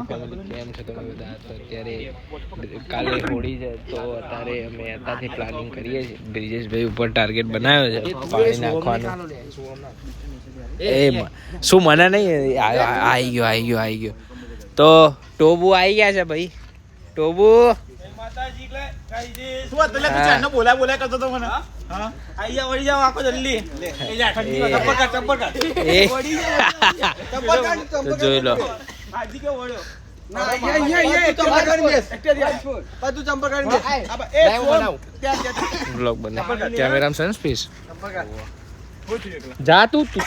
Family કેમ છો તમે બધા? તો અત્યારે કાલે હોળી છે તો અત્યારે અમે અત્યારથી પ્લાનિંગ કરીએ છીએ. બ્રિજેશભાઈ ઉપર ટાર્ગેટ બનાવ્યો છે પાણી નાખવાનો. એ શું મને નહીં આવી ગયો તો ટોબુ આવી ગયા છે ભાઈ. ટોબુ જોઈ લો. બ્લોગ બને કેમેરા સન સ્પેસ જા તું તું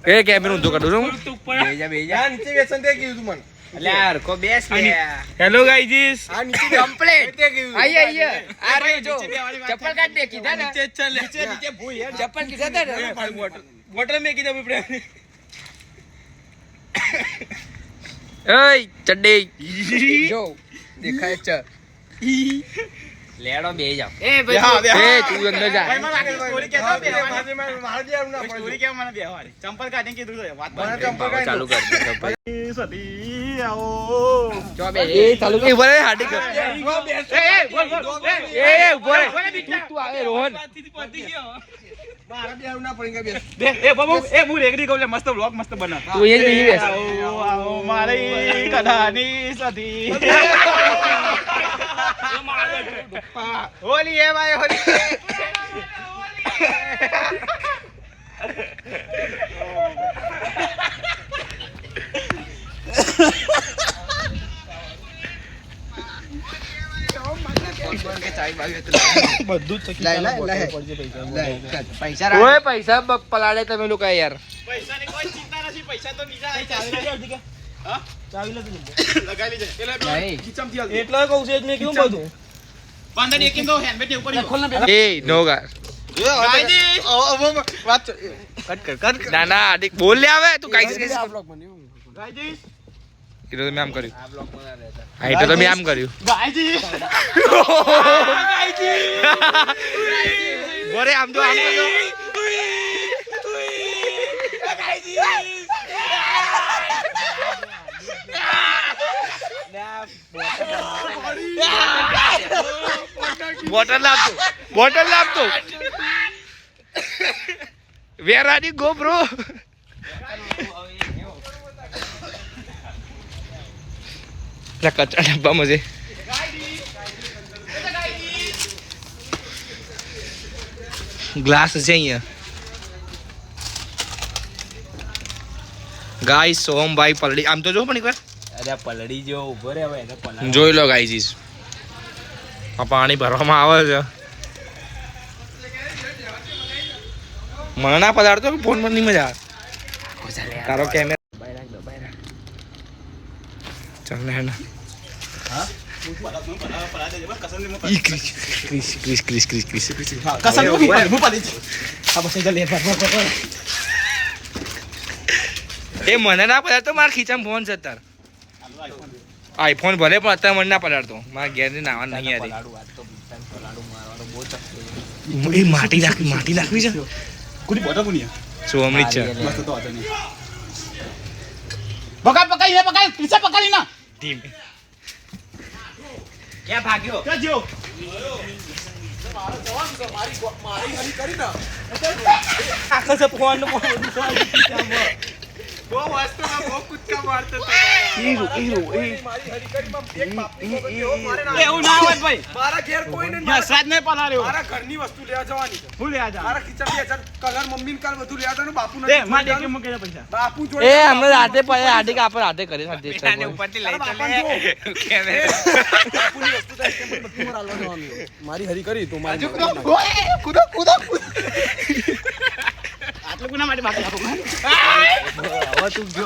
એ કેમેરા ઊંધું કાઢું છું. હેલો ગાઈઝ કમ્પ્લીટ આઈએ આ રે જો ચપ્પલ કાઢ દે કીધા ને નીચે ભૂઈ ચપ્પલ કીધા ને બોટલ મે કીધા આપણે એય ચડ્ડી જો દેખાય છે લેડો બે જાવ એ ભાઈ એ તું અંદર જા સ્ટોરી કે મારે સ્ટોરી કે મને બેહવારી ચંપલ કાઢી કીધું છે વાત ચંપલ ચાલુ કર સતી આવો જો બે એ ચાલુ કર ઉભો રે હાડી કર એ ઉભો રે તું આવે રોહન મારા બે આવ ના પડીંગા બેસ દે એ બાબુ એ હું રેગડી કહું લે મસ્ત વ્લોગ મસ્ત બના તું એ જ બેહી બેસ આવો મારી કડાની સતી હોલી એ ભાઈ હોલી પૈસા પલાડે તમે લોકો યાર. પૈસા ની કોઈ ચિંતા નથી. પૈસા તો નીચે એટલે કહું છું મેં કેવું બધું પાંદા એક તો હેલ્મેટ ઉપર એ નો ગાર વાત કટ ના ના આડિક બોલ લે આવે તું કાઈ બ્લોગ બન્યો ગાઈજી કીધું તો મેં આમ કર્યું આ બ્લોગ બના રહેતા હા એટલે તો મેં આમ કર્યું ગાઈજી ગાઈજી બોરે આમ તો ગાઈજી બોટલ લાવતો where are you go bro લા કચરા ડબ્બામાં છે ગ્લાસ છે અહીંયા ગાઈસ સોમભાઈ પલડી આમ તો જો પણ એકવાર અરે પલડી જો ઉભો રે હવે એને પલડી જોઈ લો ગાઈસ આ પાણી ભરવામાં આવે છે મને ના પધારતો ફોન પર નહીં મજા આવે તારો કેમેરા બાય રાખ દો બાય રાખ ચાલ ને હા એ મને ના પડાતો મારા ખીચામાં ફોન છે તાર આઈફોન ભલે પણ અત્યારે મને ના પડાડતો મારા ઘેર ની નાવા નહીં આવી માટી નાખવી છે કોની બોટલ કોની સોમની છે મસ્ત તો હતો નહીં પકડ પીછે પકડી ના ટીમ ક્યાં ભાગ્યો ક્યાં જો મારો જવાન છે મારી હરી કરી ના આખો સે ફોન બહુ વાસ્તવમાં બહુ કુદકા મારતો તો હીરો એ મારી હરી કરી માં એક બાપની કો કેવો મારે ના એવું ના હોય ભાઈ મારા ઘેર કોઈ ને સાદ નહીં પલાર્યો મારા ઘરની વસ્તુ લેવા જવાની છે હું લેવા જા મારા ખીચા 2000 કલર મમ્મી ને કાલ બધું લેવા જાનો બાપુ ને માં દેકે મૂકે પૈસા બાપુ જોડે એ હમણે રાતે પડે આડે કે આપણે રાતે કરી સાજે આને ઉપરથી લઈ તો લે બાપુની વસ્તુ તો કેમ બધું મોર આલવા જવાનું મારી હરી કરી તો મારી કૂદો આટલું ગુના માટે બાકી આપો હવે તું જો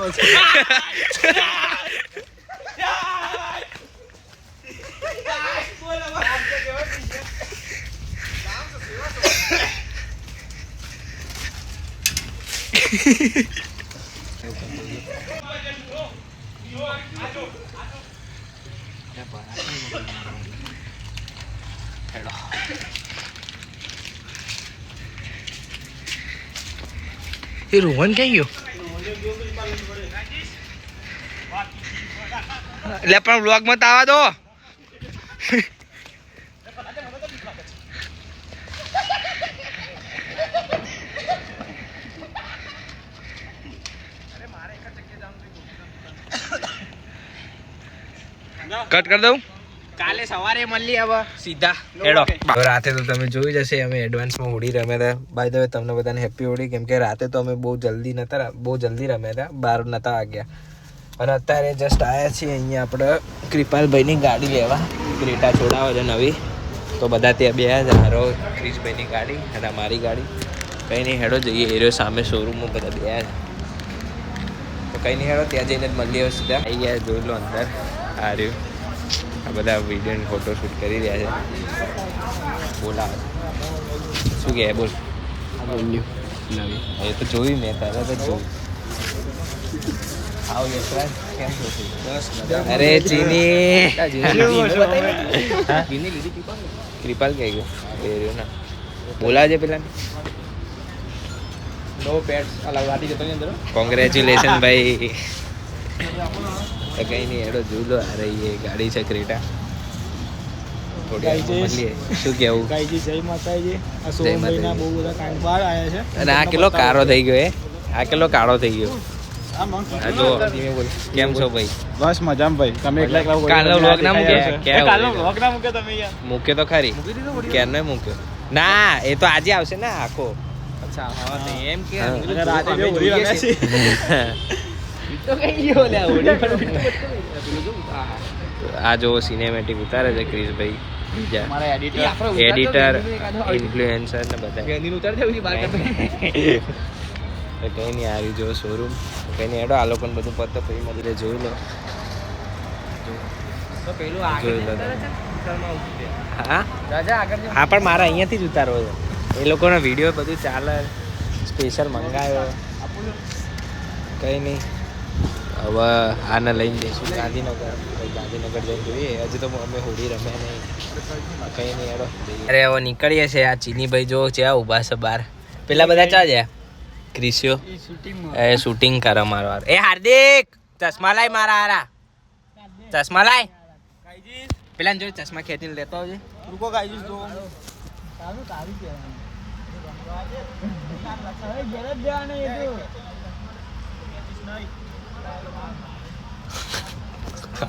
હેડો એ રોહન ક્યાં ગયો એટલે પણ વ્લોગમાં તો આવવા દો કટ કરી દઉં કાલે સવારે મળી હવે સીધા હેડો રાતે તો તમે જોઈ જશે અમે એડવાન્સમાં હોળી રમ્યા હતા બાય ધ વે તમને બધાને હેપી હોળી કેમ કે રાતે તો અમે બહુ જલ્દી રમ્યા હતા 12 નતા વાગ્યા અને અત્યારે જસ્ટ આવ્યા છીએ અહીંયા આપણે કૃપાલભાઈની ગાડી લેવા ક્રેટા છોડાવે છે નવી તો બધા ત્યાં બે હારો ક્રિશભાઈની ગાડી અને મારી ગાડી કંઈ નહીં હેડો જઈએ એરિયો સામે શોરૂમમાં બધા બે તો કંઈ નહીં હેડો ત્યાં જઈને જ મળીએ સીધા આવી ગયા જોઈ લો અંદર આ રહ્યું આ બધા વિડીયો ફોટો શૂટ કરી રહ્યા છે બોલાવે શું કહે બોલ નવી એ તો જોયું મેં તારા તો જોયું આવો યશરાજ કેમ છો અરે ચીની કૃપાલ કહી ગયો એ રહ્યો ના બોલાવજે પેલા નો પેટ્સ અલગ વાટી જતો અંદર કોંગ્રેચ્યુલેશન ભાઈ કઈ નહીં એડો જોઈ લો અરે એ ગાડી છે ક્રેટા શું કેવું જય માતાજી બહુ બધા કાંડ બહાર આવ્યા છે અને આ કેટલો કાળો થઈ ગયો આ કેટલો કાળો થઈ ગયો જો કેમ છો ભાઈ બસ મજામાં ભાઈ તમે એકલા કાલનો વ્લોગ ના મૂક્યો કાલનો વ્લોગ ના મૂક્યો તમે યાર મૂક્યો તો ખરી ક્યારનો મૂક્યો ના એ તો આજે આવશે ને આખો અચ્છા હા તો એમ કે રાતે જો હોળી રમે છે તો કઈ ગયો લે હોળી આ જો સિનેમેટિક ઉતારે છે ક્રિશભાઈ બીજા મારા એડિટર ઇન્ફ્લુએન્સર ને બધા ગેંદી ઉતાર દેવું બહાર તો કંઈ નહીં આવી જો શોરૂમ કંઈ નહીં હેડો આ લોકોને બધું પતો પછી મળી જોઈ લો જોઈ લો હા હા પણ મારા અહીંયાથી જ ઉતારવો છે એ લોકોનો વિડીયો બધું ચાલે સ્પેશિયલ મંગાવ્યો કંઈ નહીં હવે આને લઈને જઈશું ગાંધીનગર ગાંધીનગર જઈને જોઈએ હજી તો અમે હોળી રમ્યા નહીં કંઈ નહીં હેડો અરે હવે નીકળીએ છીએ આ ચીનીભાઈ જો ત્યાં ઊભા છે બહાર પેલા બધા ચા જાય ક્રિશિયો એ શૂટિંગ કરે મારો એ હાર્દિક ચશ્મા લાય મારા હારા ચશ્મા લાય પેલા જો ચશ્મા ખેંચીને લેતો આવજે રૂકો ગાઈજીસ તો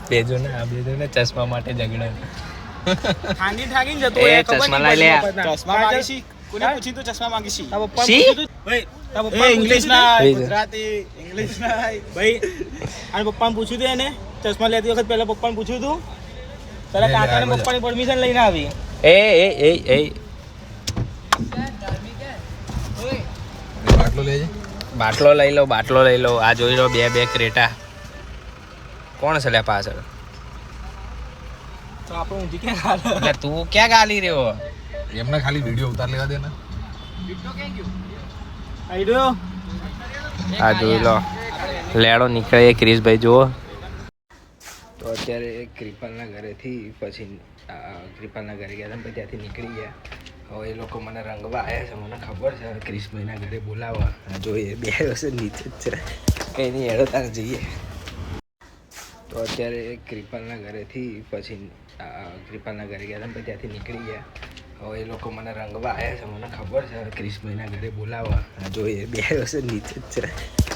બેજો ને આ બેજો ને ચશ્મા માટે ઝઘડા થાગીને જતો એ ચશ્મા લાય લે ચશ્મા માંગી કોને પૂછી તો ચશ્મા માંગી છી ઇંગ્લિશ ના ગુજરાતી ઇંગ્લિશ ના ભાઈ અને પપ્પાને પૂછ્યું હતું એને ચશ્મા લેતી વખત પહેલા પપ્પાને પૂછ્યું હતું પેલા કાકાને પપ્પાની પરમિશન લઈને આવી એ બાટલો લઈ લો આ જોઈ લો બે ક્રેટા કોણ છે લે પાછળ તો આપણે ઊંધી ક્યાં એટલે તું ક્યાં ગાલી રહ્યો એમને ખાલી વિડિયો ઉતાર લેવા દે ને આઈડો આ જોઈ લો લેડો નીકળે ક્રિશભાઈ જુઓ તો અત્યારે કૃપાલના ઘરેથી પછી કૃપાલના ઘરે ગયા હતા ત્યાંથી નીકળી ગયા હવે એ લોકો મને રંગવા આવ્યા છે મને ખબર છે ક્રિશભાઈના ઘરે બોલાવવા જોઈએ બે વર્ષ નીચે જ છે કંઈ નહીં હેડો તારે જઈએ તો અત્યારે કૃપાલના ઘરેથી પછી કૃપાલના ઘરે ગયા હતા ત્યાંથી નીકળી ગયા હવે એ લોકો મને રંગવા આવ્યા છે મને ખબર છે ક્રિશભાઈના ઘરે બોલાવવા જોઈએ બે વર્ષ નીચે જ છે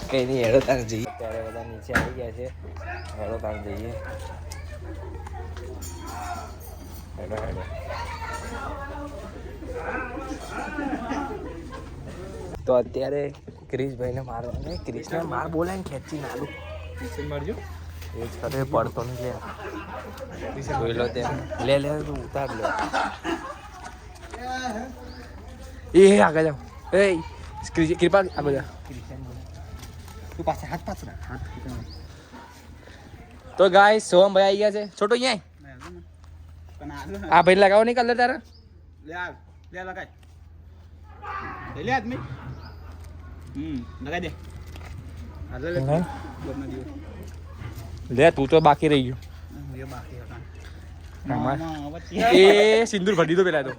કંઈ નહીં હેડો તારે જઈએ ત્યારે બધા નીચે આવી ગયા છે હેડો તારે જઈએ હેડો તો અત્યારે ક્રિશભાઈને મારવા ને ક્રિશને માર બોલાય ને ખેંચી નાલું મારજો એ જ કરે પડતો નહીં લે જોઈ લો ત્યાં લે તું ઉતાર લે એ આગળ જાઓ એ કૃપા આગળ જા તું પાસે હાથ તો ગાય સોમ ભાઈ આવી ગયા છે છોટો અહીંયા આ ભાઈ લગાવો નહીં કલર તારા લે લગાય લે આદમી લગાઈ દે લે તું તો બાકી રહી ગયો એ સિંદૂર ભરી દીધો પેલા તો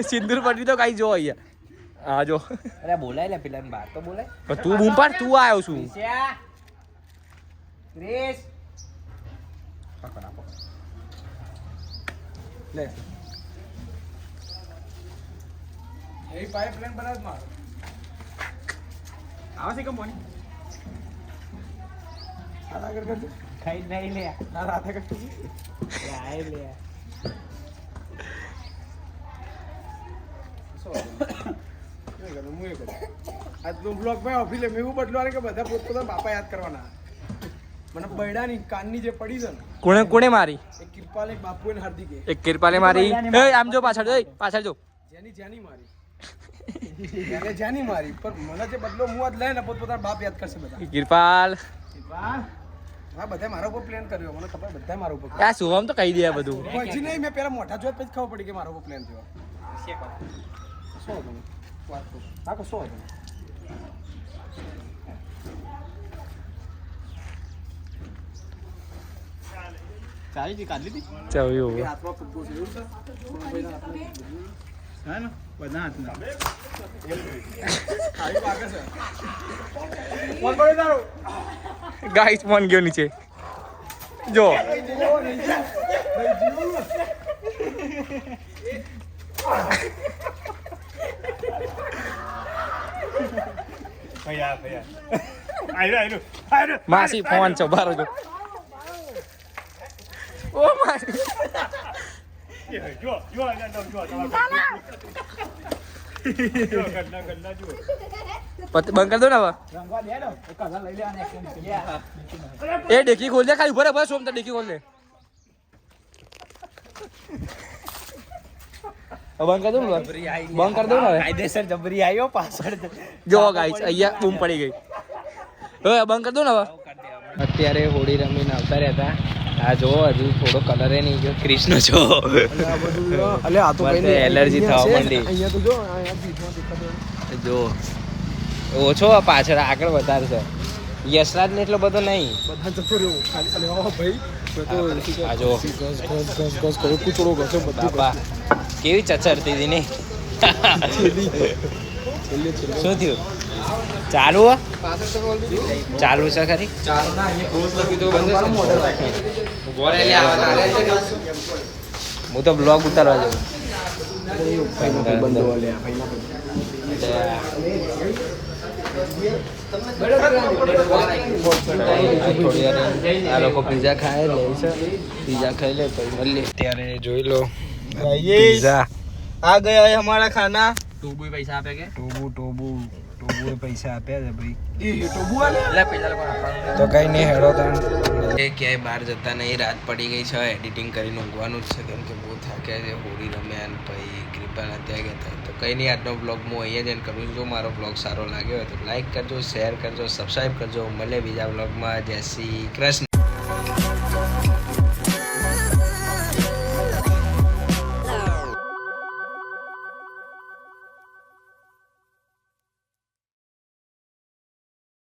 સિંદૂર ભરી દીધો કાઈ જો અહીંયા હા જો અરે બોલાય લે પેલા બહાર તો બોલાય પણ તું બૂમ પાડ તું આવ્યો છું ક્રિશ લે એ પાઇપલાઇન બનાવ માર આવે છે કંપની આના આગળ કરજો ખાઈ નહીં લે ના રાતે કરજો આય લે આજનો બ્લોગ ભાઈ ઓફિસે મેં એવું બદલવાનું કે બધા પોતપોતાના બાપા યાદ કરવાના મને બૈડાની કાનની જે પડી છે ને કોણે કોણે મારી એક કિરપાલ એક બાપુ અને હાર્દિકે એક કિરપાલે મારી એ આમ જો પાછળ જો પાછળ જો જ્યાંની મારી એને જ્યાંની મારી પણ મને જે બદલો હું આજ લે ને પોતપોતાના બાપ યાદ કરશે બધા કિરપાલ હા બધા મારા ઉપર પ્લાન કર્યો મને ખબર બધા મારા ઉપર આ શુભમ તો કહી દે આ બધું પછી નહીં મેં પેલા મોટા જોયા પછી ખબર પડી કે મારા ઉપર પ્લાન થયો શું હતું વાત કરું હા કે શું હતું ચાલી જી કાઢી લીધી ચાવ્યું હાથમાં ફૂટબોલ છે એવું છે હા ને બધા હાથમાં ખાલી વાગે છે ફોન પડે તારો ગાઈસ ફોન ગયો નીચે જો માસી ફોન છો બારો જો ઓ માસી બંધ કર દો ને હવે એ ડેકી ખોલ દે ખાલી ઉભો રે સોમ તો ડેકી ખોલ દે બંધ કર દો ને બંધ કર દો ને કાયદેસર જબરી આવ્યો પાછળ જો ગાઈસ અહીંયા બૂમ પડી ગઈ હવે બંધ કર દો ને હવે અત્યારે હોળી રમીને આવતા રહેતા આ જો હજુ થોડો કલર નહીં ગયો કૃષ્ણ છો અલે આ તો મને એલર્જી થવા માંડી અહીંયા તો જો અહીંયા બીજમાં દેખાતો જો ઓછો પાછળ આગળ વધારે છે યશરાજ ને એટલો બધો નહીં બધા જતો રહ્યો ખાલી અલે ઓ ભાઈ મેં તો આ જો ગસ કરો કૂચડો ગસો બધું બાપા કેવી ચચરતી હતી ને શું થયું ચાલુ ચાલુ છે ખરી હું તો બ્લોગ ઉતારવા જાઉં આ લોકો પીઝા ખાય લે છે પીઝા ખાઈ લે પછી મળીએ ત્યારે જોઈ લો પીઝા आ गया है हमारा खाना ટોબુ પૈસા આપે કે ટોબુ પૈસા આપ્યા છે ભાઈ એ ટોબુ આલે તો કઈ નહીં હેડો તાણ ક્યાંય બહાર જતા નહીં રાત પડી ગઈ છે એડિટિંગ કરીને ઊંઘવાનું જ છે કેમ કે બહુ થાક્યા છે હોળી રમ્યા અને પછી કૃપાના ત્યાં ગયા હતા તો કંઈ નહીં આજનો બ્લોગ હું અહીંયા જઈને કરું છું જો મારો બ્લોગ સારો લાગ્યો હોય તો લાઈક કરજો શેર કરજો સબસ્ક્રાઈબ કરજો મળે બીજા બ્લોગમાં જય શ્રી કૃષ્ણ